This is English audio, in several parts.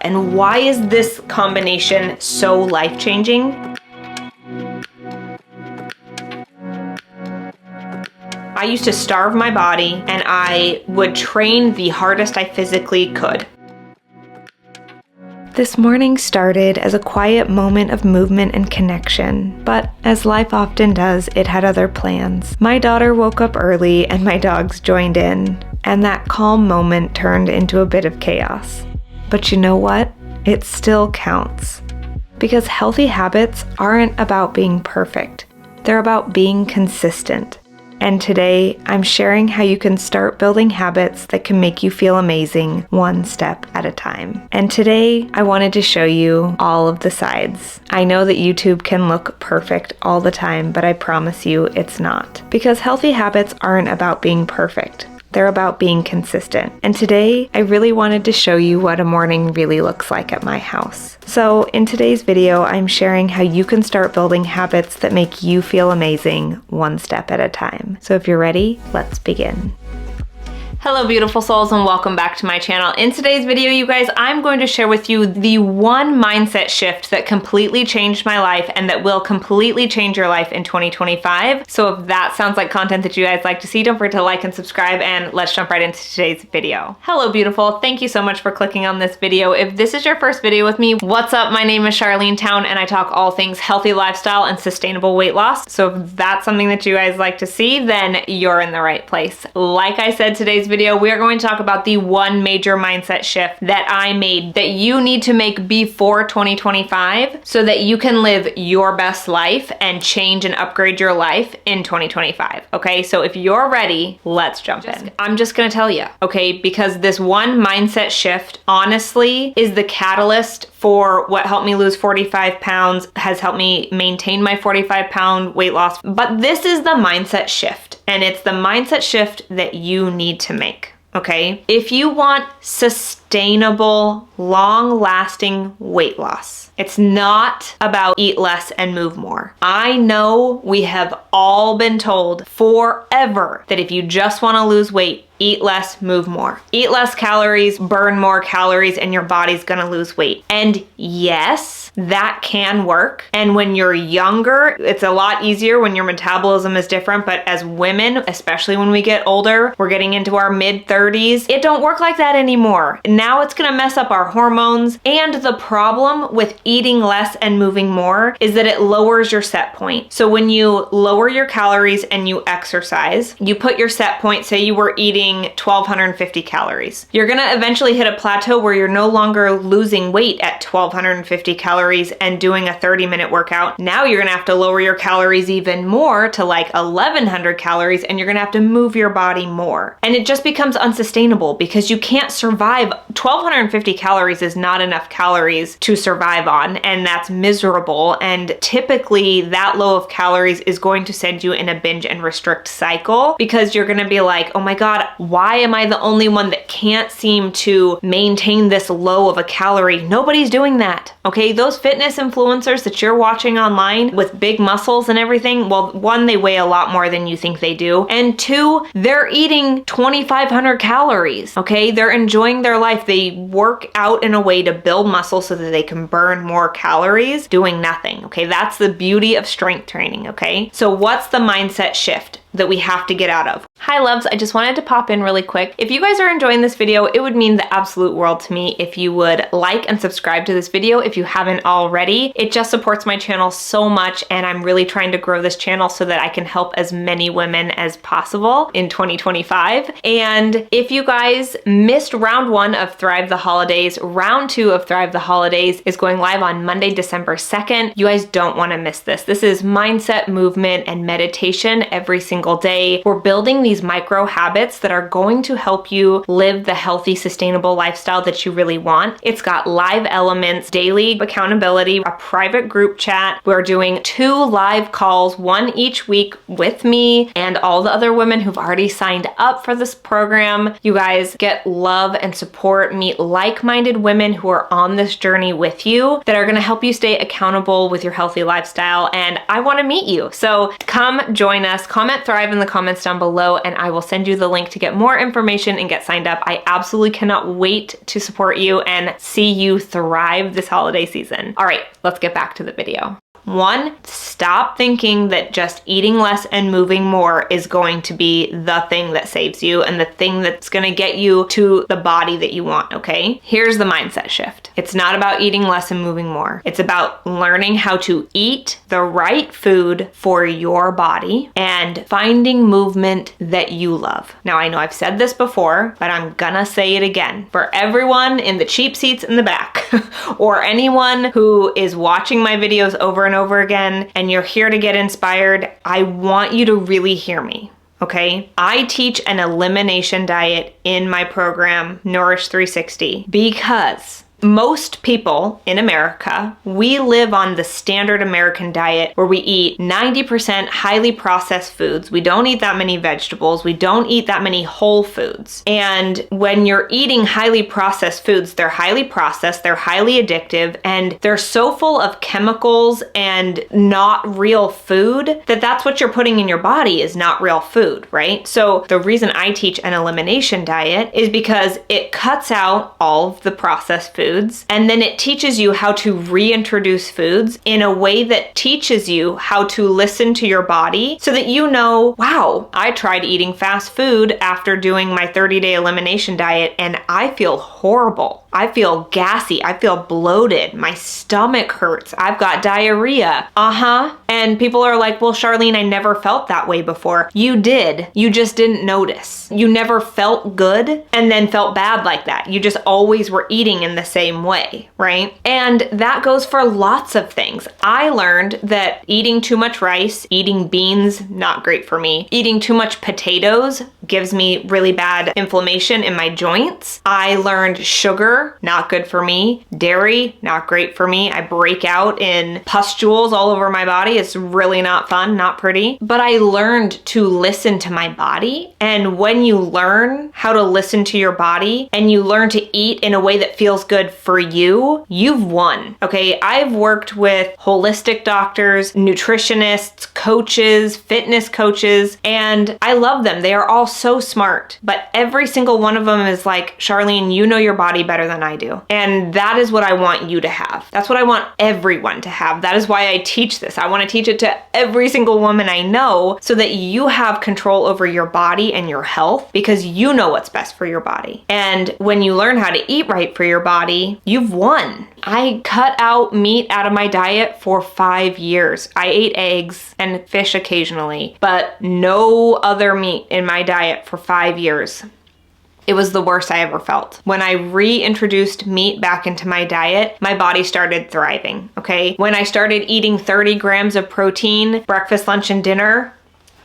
And why is this combination so life-changing? I used to starve my body and I would train the hardest I physically could. This morning started as a quiet moment of movement and connection, but as life often does, it had other plans. My daughter woke up early and my dogs joined in, and that calm moment turned into a bit of chaos. But you know what? It still counts. Because healthy habits aren't about being perfect. They're about being consistent. And today, I'm sharing how you can start building habits that can make you feel amazing one step at a time. And today, I wanted to show you all of the sides. I know that YouTube can look perfect all the time, but I promise you it's not. Because healthy habits aren't about being perfect. They're about being consistent. And today, I really wanted to show you what a morning really looks like at my house. So in today's video, I'm sharing how you can start building habits that make you feel amazing one step at a time. So if you're ready, let's begin. Hello beautiful souls and welcome back to my channel. In today's video, you guys, I'm going to share with you the one mindset shift that completely changed my life and that will completely change your life in 2025. So if that sounds like content that you guys like to see, don't forget to like and subscribe, and let's jump right into today's video. Hello beautiful, thank you so much for clicking on this video. If this is your first video with me, what's up? My name is Charlene Town and I talk all things healthy lifestyle and sustainable weight loss. So if that's something that you guys like to see, then you're in the right place. Like I said, today's video, we are going to talk about the one major mindset shift that I made that you need to make before 2025 so that you can live your best life and change and upgrade your life in 2025. Okay, so if you're ready, let's jump in. I'm just gonna tell you, okay, because this one mindset shift honestly is the catalyst for what helped me lose 45 pounds, has helped me maintain my 45-pound weight loss. But this is the mindset shift, and it's the mindset shift that you need to make. Okay, if you want sustainable, long-lasting weight loss, it's not about eat less and move more. I know we have all been told forever that if you just want to lose weight, eat less, move more. Eat less calories, burn more calories, and your body's gonna lose weight. And yes, that can work. And when you're younger, it's a lot easier when your metabolism is different. But as women, especially when we get older, we're getting into our mid-30s, it don't work like that anymore. Now it's gonna mess up our hormones. And the problem with eating less and moving more is that it lowers your set point. So when you lower your calories and you exercise, you put your set point, say you were eating 1,250 calories. You're gonna eventually hit a plateau where you're no longer losing weight at 1,250 calories and doing a 30-minute workout. Now you're gonna have to lower your calories even more to like 1,100 calories, and you're gonna have to move your body more. And it just becomes unsustainable because you can't survive. 1,250 calories is not enough calories to survive on, and that's miserable. And typically that low of calories is going to send you in a binge and restrict cycle because you're gonna be like, oh my God, why am I the only one that can't seem to maintain this low of a calorie? Nobody's doing that, okay? Those fitness influencers that you're watching online with big muscles and everything, well, one, they weigh a lot more than you think they do. And two, they're eating 2,500 calories, okay? They're enjoying their life. They work out in a way to build muscle so that they can burn more calories doing nothing, okay? That's the beauty of strength training, okay? So what's the mindset shift that we have to get out of? Hi loves, I just wanted to pop in really quick. If you guys are enjoying this video, it would mean the absolute world to me if you would like and subscribe to this video if you haven't already. It just supports my channel so much, and I'm really trying to grow this channel so that I can help as many women as possible in 2025. And if you guys missed round 1 of Thrive the Holidays, round 2 of Thrive the Holidays is going live on Monday, December 2nd. You guys don't want to miss this. This is mindset, movement, and meditation every single day. We're building these micro habits that are going to help you live the healthy, sustainable lifestyle that you really want. It's got live elements, daily accountability, a private group chat. We're doing 2 live calls, 1 each week with me and all the other women who've already signed up for this program. You guys get love and support, meet like-minded women who are on this journey with you that are going to help you stay accountable with your healthy lifestyle. And I want to meet you. So come join us. Comment thrive in the comments down below, and I will send you the link to get more information and get signed up. I absolutely cannot wait to support you and see you thrive this holiday season. All right, let's get back to the video. 1, stop thinking that just eating less and moving more is going to be the thing that saves you and the thing that's going to get you to the body that you want, okay? Here's the mindset shift. It's not about eating less and moving more. It's about learning how to eat the right food for your body and finding movement that you love. Now, I know I've said this before, but I'm gonna say it again. For everyone in the cheap seats in the back, or anyone who is watching my videos over and over again, and you're here to get inspired, I want you to really hear me. Okay, I teach an elimination diet in my program, Nourish 360, because most people in America, we live on the standard American diet where we eat 90% highly processed foods. We don't eat that many vegetables. We don't eat that many whole foods. And when you're eating highly processed foods, they're highly processed, they're highly addictive, and they're so full of chemicals and not real food that that's what you're putting in your body is not real food, right? So the reason I teach an elimination diet is because it cuts out all of the processed foods, and then it teaches you how to reintroduce foods in a way that teaches you how to listen to your body so that you know, wow, I tried eating fast food after doing my 30-day elimination diet and I feel horrible. I feel gassy. I feel bloated. My stomach hurts. I've got diarrhea. And people are like, well, Charlene, I never felt that way before. You did. You just didn't notice. You never felt good and then felt bad like that. You just always were eating in the same way, right? And that goes for lots of things. I learned that eating too much rice, eating beans, not great for me. Eating too much potatoes gives me really bad inflammation in my joints. I learned sugar, not good for me. Dairy, not great for me. I break out in pustules all over my body. It's really not fun, not pretty. But I learned to listen to my body. And when you learn how to listen to your body and you learn to eat in a way that feels good for you, you've won. Okay, I've worked with holistic doctors, nutritionists, coaches, fitness coaches, and I love them. They are all so smart. But every single one of them is like, Charlene, you know your body better than I do. And that is what I want you to have. That's what I want everyone to have. That is why I teach this. I want to teach it to every single woman I know so that you have control over your body and your health because you know what's best for your body. And when you learn how to eat right for your body, you've won. I cut out meat out of my diet for 5 years. I ate eggs and fish occasionally, but no other meat in my diet for 5 years. It was the worst I ever felt. When I reintroduced meat back into my diet, my body started thriving, okay? When I started eating 30 grams of protein, breakfast, lunch, and dinner,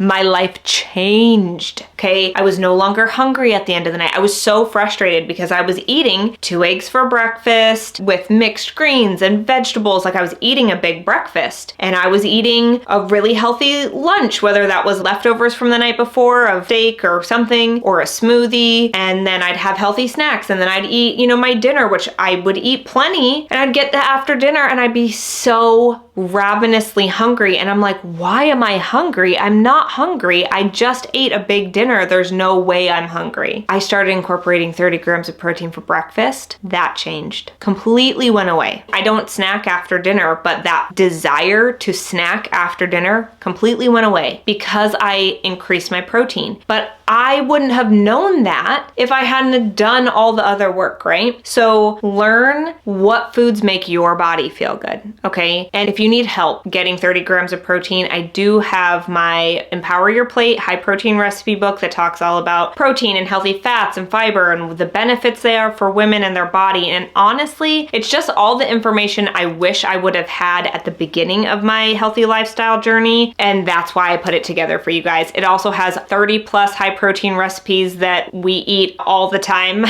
my life changed, okay? I was no longer hungry at the end of the night. I was so frustrated because I was eating 2 eggs for breakfast with mixed greens and vegetables. Like I was eating a big breakfast and I was eating a really healthy lunch, whether that was leftovers from the night before of steak or something or a smoothie. And then I'd have healthy snacks and then I'd eat, my dinner, which I would eat plenty, and I'd get to after dinner and I'd be so ravenously hungry. And I'm like, why am I hungry? I'm not hungry. I just ate a big dinner. There's no way I'm hungry. I started incorporating 30 grams of protein for breakfast. That changed. Completely went away. I don't snack after dinner, but that desire to snack after dinner completely went away because I increased my protein. But I wouldn't have known that if I hadn't done all the other work, right? So learn what foods make your body feel good, okay? And if you need help getting 30 grams of protein, I do have my Empower Your Plate high protein recipe book that talks all about protein and healthy fats and fiber and the benefits they are for women and their body. And honestly, it's just all the information I wish I would have had at the beginning of my healthy lifestyle journey. And that's why I put it together for you guys. It also has 30 plus high protein recipes that we eat all the time.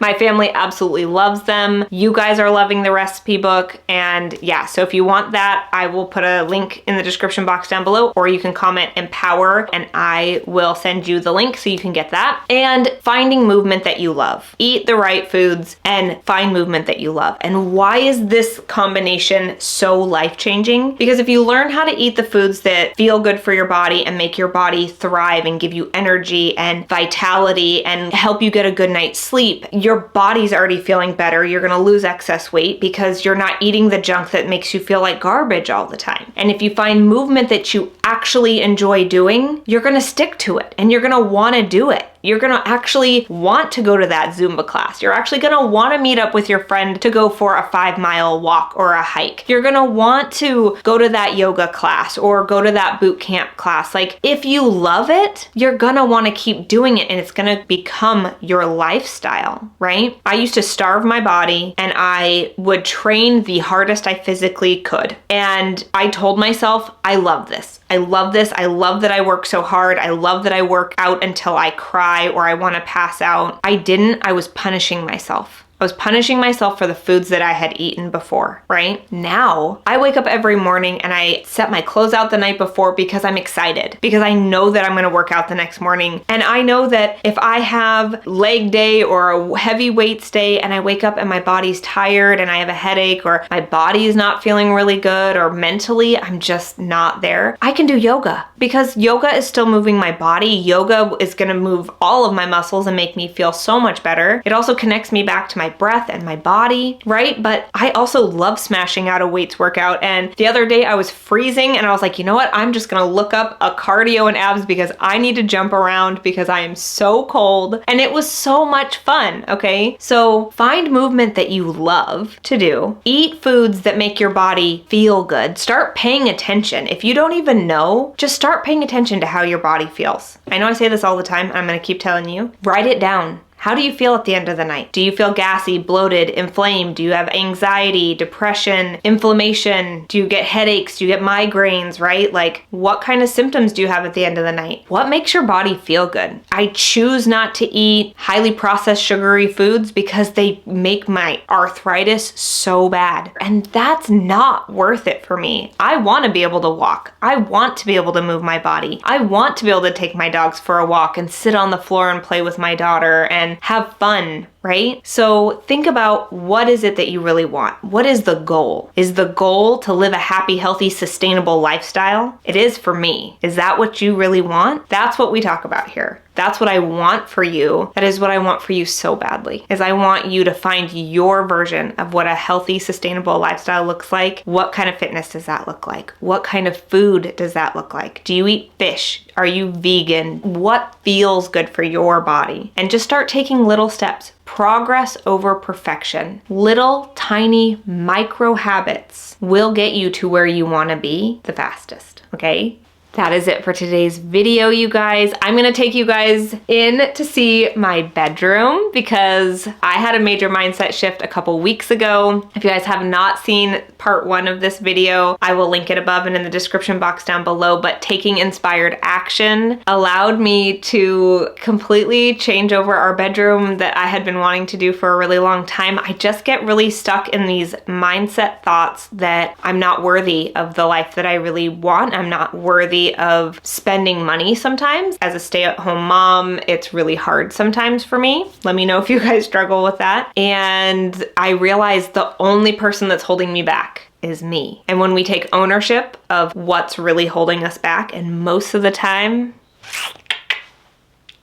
My family absolutely loves them. You guys are loving the recipe book. And yeah, so if you want that, that, I will put a link in the description box down below, or you can comment empower and I will send you the link so you can get that. And finding movement that you love. Eat the right foods and find movement that you love. And why is this combination so life-changing? Because if you learn how to eat the foods that feel good for your body and make your body thrive and give you energy and vitality and help you get a good night's sleep, your body's already feeling better. You're gonna lose excess weight because you're not eating the junk that makes you feel like garbage all the time. And if you find movement that you actually enjoy doing, you're gonna stick to it and you're gonna wanna do it. You're gonna actually want to go to that Zumba class. You're actually gonna wanna meet up with your friend to go for a 5-mile walk or a hike. You're gonna want to go to that yoga class or go to that boot camp class. Like, if you love it, you're gonna wanna keep doing it and it's gonna become your lifestyle, right? I used to starve my body and I would train the hardest I physically could. And I told myself, I love this. I love this. I love that I work so hard. I love that I work out until I cry or I want to pass out. I didn't. I was punishing myself. I was punishing myself for the foods that I had eaten before, right? Now, I wake up every morning and I set my clothes out the night before because I'm excited, because I know that I'm gonna work out the next morning. And I know that if I have leg day or a heavy weights day and I wake up and my body's tired and I have a headache or my body is not feeling really good or mentally I'm just not there, I can do yoga because yoga is still moving my body. Yoga is gonna move all of my muscles and make me feel so much better. It also connects me back to my breath and my body, right? But I also love smashing out a weights workout. And the other day I was freezing and I was like, you know what? I'm just gonna look up a cardio and abs because I need to jump around because I am so cold. And it was so much fun, okay? So find movement that you love to do. Eat foods that make your body feel good. Start paying attention. If you don't even know, just start paying attention to how your body feels. I know I say this all the time. I'm gonna keep telling you. Write it down. How do you feel at the end of the night? Do you feel gassy, bloated, inflamed? Do you have anxiety, depression, inflammation? Do you get headaches? Do you get migraines, right? Like, what kind of symptoms do you have at the end of the night? What makes your body feel good? I choose not to eat highly processed sugary foods because they make my arthritis so bad. And that's not worth it for me. I want to be able to walk. I want to be able to move my body. I want to be able to take my dogs for a walk and sit on the floor and play with my daughter and have fun, right? So think about, what is it that you really want? What is the goal? Is the goal to live a happy, healthy, sustainable lifestyle? It is for me. Is that what you really want? That's what we talk about here. That's what I want for you. That is what I want for you so badly, is I want you to find your version of what a healthy, sustainable lifestyle looks like. What kind of fitness does that look like? What kind of food does that look like? Do you eat fish? Are you vegan? What feels good for your body? And just start taking little steps. Progress over perfection. Little, tiny, micro habits will get you to where you want to be the fastest, okay? That is it for today's video, you guys. I'm gonna take you guys in to see my bedroom because I had a major mindset shift a couple weeks ago. If you guys have not seen part 1 of this video, I will link it above and in the description box down below, but taking inspired action allowed me to completely change over our bedroom that I had been wanting to do for a really long time. I just get really stuck in these mindset thoughts that I'm not worthy of the life that I really want. I'm not worthy of spending money sometimes. As a stay-at-home mom, it's really hard sometimes for me. Let me know if you guys struggle with that. And I realized the only person that's holding me back is me. And when we take ownership of what's really holding us back, and most of the time,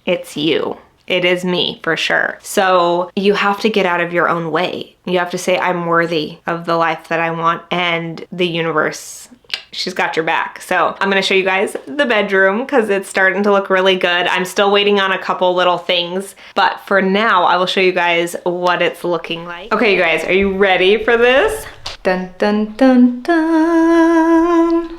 it's you. It is me for sure. So you have to get out of your own way. You have to say, I'm worthy of the life that I want, and the universe, she's got your back. So I'm gonna show you guys the bedroom because it's starting to look really good. I'm still waiting on a couple little things, but for now I will show you guys what it's looking like. Okay, you guys, are you ready for this? Dun, dun, dun, dun.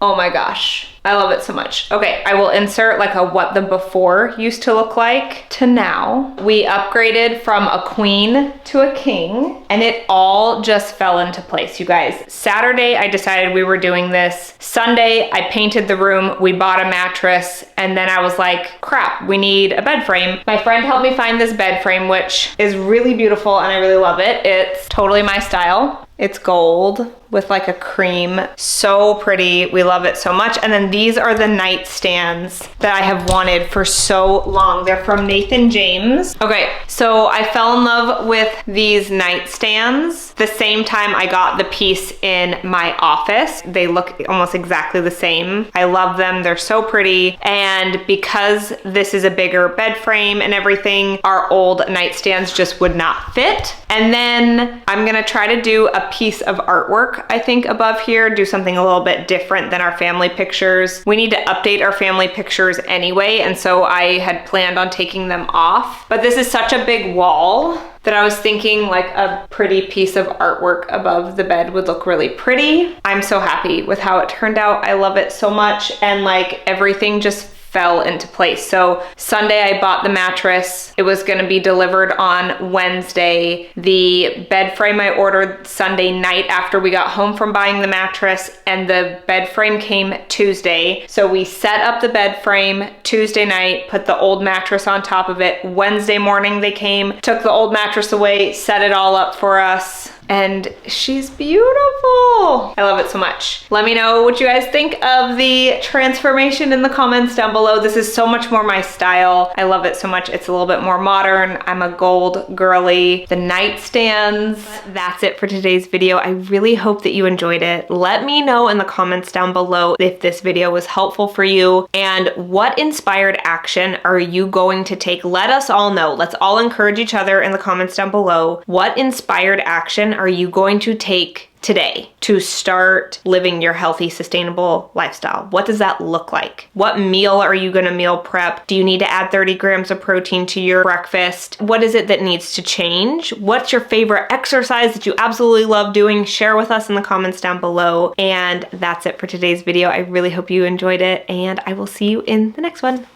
Oh my gosh. I love it so much. Okay, I will insert like a what the before used to look like to now. We upgraded from a queen to a king, and it all just fell into place, you guys. Saturday, I decided we were doing this. Sunday, I painted the room, we bought a mattress, and then I was like, crap, we need a bed frame. My friend helped me find this bed frame, which is really beautiful and I really love it. It's totally my style. It's gold with like a cream. So pretty. We love it so much. And then these are the nightstands that I have wanted for so long. They're from Nathan James. Okay, so I fell in love with these nightstands the same time I got the piece in my office. They look almost exactly the same. I love them. They're so pretty. And because this is a bigger bed frame and everything, our old nightstands just would not fit. And then I'm gonna try to do a piece of artwork, I think, above here, do something a little bit different than our family pictures. We need to update our family pictures anyway, and so I had planned on taking them off. But this is such a big wall that I was thinking like a pretty piece of artwork above the bed would look really pretty. I'm so happy with how it turned out. I love it so much, and like everything just fell into place. So Sunday I bought the mattress. It was gonna be delivered on Wednesday. The bed frame I ordered Sunday night after we got home from buying the mattress, and the bed frame came Tuesday. So we set up the bed frame Tuesday night, put the old mattress on top of it. Wednesday morning they came, took the old mattress away, set it all up for us. And she's beautiful. I love it so much. Let me know what you guys think of the transformation in the comments down below. This is so much more my style. I love it so much. It's a little bit more modern. I'm a gold girly. The nightstands. That's it for today's video. I really hope that you enjoyed it. Let me know in the comments down below if this video was helpful for you, and what inspired action are you going to take? Let us all know. Let's all encourage each other in the comments down below. What inspired action are you going to take today to start living your healthy, sustainable lifestyle? What does that look like? What meal are you gonna meal prep? Do you need to add 30 grams of protein to your breakfast? What is it that needs to change? What's your favorite exercise that you absolutely love doing? Share with us in the comments down below. And that's it for today's video. I really hope you enjoyed it, and I will see you in the next one.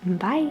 Bye.